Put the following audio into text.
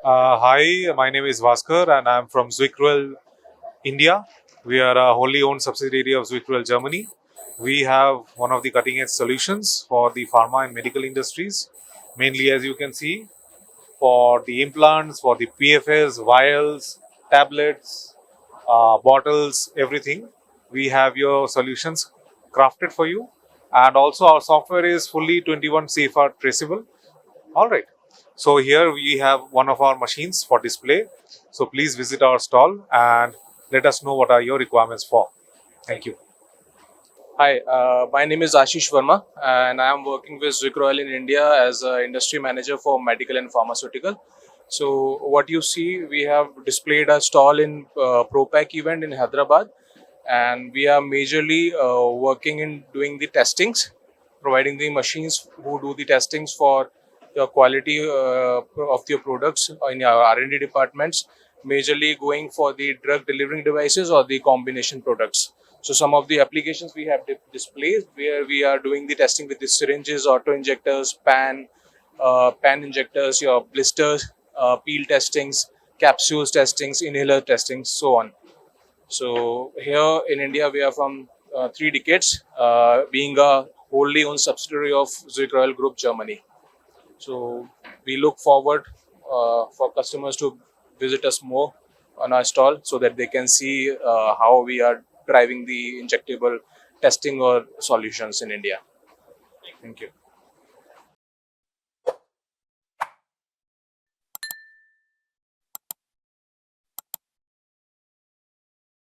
Hi, my name is Vaskar and I'm from ZwickRoell, India. We are a wholly owned subsidiary of ZwickRoell, Germany. We have one of the cutting edge solutions for the pharma and medical industries, mainly as you can see, for the implants, for the PFS, vials, tablets, bottles, everything. We have your solutions crafted for you. And also, our software is fully 21 CFR traceable. All right. So here we have one of our machines for display. So please visit our stall and let us know what are your requirements for. Thank you. Hi, my name is Ashish Verma, and I am working with ZwickRoell in India as an industry manager for medical and pharmaceutical. So, what you see, we have displayed a stall in Pro Pack event in Hyderabad, and we are majorly working in doing the testings, providing the machines who do the testings for the quality of your products in our R&D departments, majorly going for the drug delivering devices or the combination products. So some of the applications we have displayed where we are doing the testing with the syringes, auto injectors, pan injectors, your blisters, peel testings, capsules testings, inhaler testings, so on. So here in India, we are from 3 decades, being a wholly owned subsidiary of ZwickRoell Group Germany. So we look forward for customers to visit us more on our stall so that they can see how we are driving the injectable testing or solutions in India. Thank you.